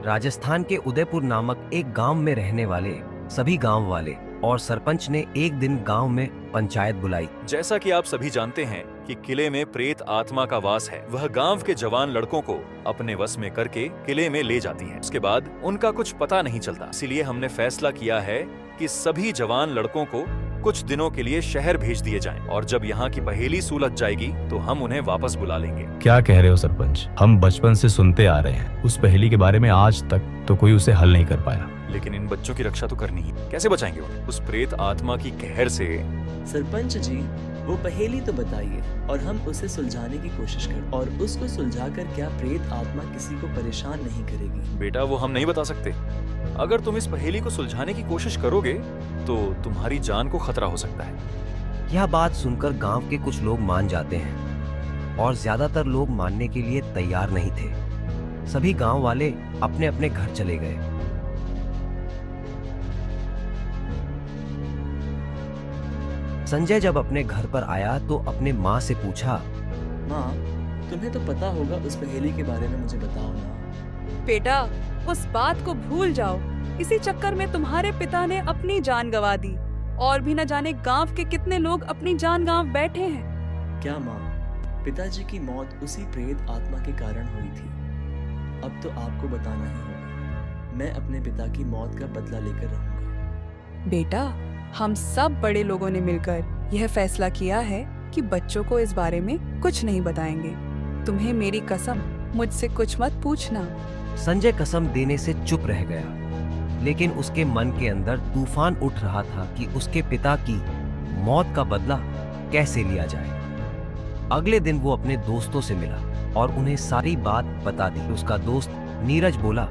राजस्थान के उदयपुर नामक एक गांव में रहने वाले सभी गांव वाले और सरपंच ने एक दिन गांव में पंचायत बुलाई। जैसा कि आप सभी जानते हैं कि किले में प्रेत आत्मा का वास है। वह गांव के जवान लड़कों को अपने वश में करके किले में ले जाती है। उसके बाद उनका कुछ पता नहीं चलता। इसीलिए हमने फैसला किया है कि सभी जवान लड़कों को कुछ दिनों के लिए शहर भेज दिए जाएं और जब यहाँ की पहेली सुलझ जाएगी तो हम उन्हें वापस बुला लेंगे। क्या कह रहे हो सरपंच? हम बचपन से सुनते आ रहे हैं, उस पहेली के बारे में आज तक तो कोई उसे हल नहीं कर पाया। लेकिन इन बच्चों की रक्षा तो करनी ही। कैसे बचाएंगे उन्हें उस प्रेत आत्मा की कहर से? सरपंच जी, वो पहेली तो बताइए और हम उसे सुलझाने की कोशिश करें। और उसको सुलझाकर क्या प्रेत आत्मा किसी को परेशान नहीं करेगी? बेटा, वो हम नहीं बता सकते। अगर तुम इस पहेली को सुलझाने की कोशिश करोगे तो तुम्हारी जान को खतरा हो सकता है। यह बात सुनकर गांव के कुछ लोग मान जाते हैं और ज्यादातर लोग मानने के लिए तैयार नहीं थे। सभी गांव वाले अपने अपने घर चले गए। संजय जब अपने घर पर आया तो अपने माँ से पूछा, माँ, तुम्हें तो पता होगा उस पहेली के बारे में, मुझे बताओ ना। बेटा, उस बात को भूल जाओ। इसी चक्कर में तुम्हारे पिता ने अपनी जान गंवा दी और भी न जाने गांव के कितने लोग अपनी जान गंवा बैठे हैं। क्या माँ, पिताजी की मौत उसी प्रेत आत्मा के कारण हुई थी? अब तो आपको बताना ही होगा। मैं अपने पिता की मौत का बदला लेकर रहूंगा। बेटा, हम सब बड़े लोगों ने मिलकर यह फैसला किया है कि बच्चों को इस बारे में कुछ नहीं बताएंगे। तुम्हें मेरी कसम, मुझसे कुछ मत पूछना। संजय कसम देने से चुप रह गया, लेकिन उसके मन के अंदर तूफान उठ रहा था कि उसके पिता की मौत का बदला कैसे लिया जाए। अगले दिन वो अपने दोस्तों से मिला और उन्हें सारी बात बता दी। उसका दोस्त नीरज बोला,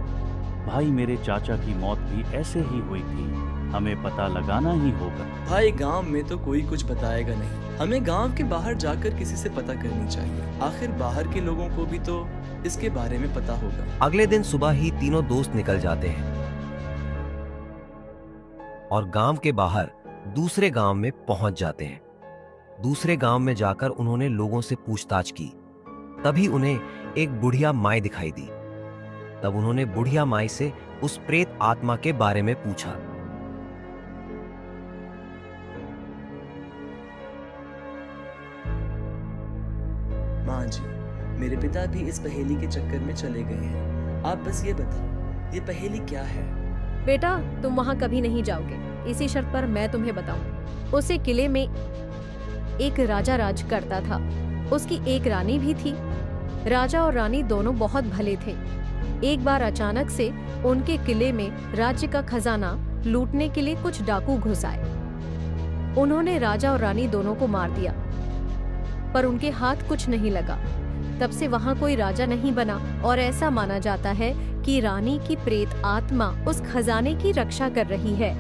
भाई, मेरे चाचा की मौत भी ऐसे ही हुई थी, हमें पता लगाना ही होगा। भाई, गांव में तो कोई कुछ बताएगा नहीं, हमें गांव के बाहर जाकर किसी से पता करनी चाहिए। आखिर बाहर के लोगों को भी तो इसके बारे में पता होगा। अगले दिन सुबह ही तीनों दोस्त निकल जाते हैं और गांव के बाहर दूसरे गांव में पहुंच जाते हैं। दूसरे गांव में जाकर उन्होंने लोगों से पूछताछ की। तभी उन्हें एक बुढ़िया माई दिखाई दी। तब उन्होंने बुढ़िया माई से उस प्रेत आत्मा के बारे में पूछा। माँ जी, मेरे पिता भी इस पहेली के चक्कर में चले गए हैं। आप बस ये बताओ, ये पहेली क्या है? बेटा, तुम वहाँ कभी नहीं जाओगे, इसी शर्त पर मैं तुम्हें बताऊं। उसे किले में एक राजा राज करता था। उसकी एक रानी भी थी। राजा और रानी दोनों बहुत भले थे। एक बार अचानक से उनके किले में राज्य का खजाना लूटने के लिए कुछ डाकू घुस आए। उन्होंने राजा और रानी दोनों को मार दिया, पर उनके हाथ कुछ नहीं लगा। तब से वहाँ कोई राजा नहीं बना और ऐसा माना जाता है कि रानी की प्रेत आत्मा उस खजाने की रक्षा कर रही है।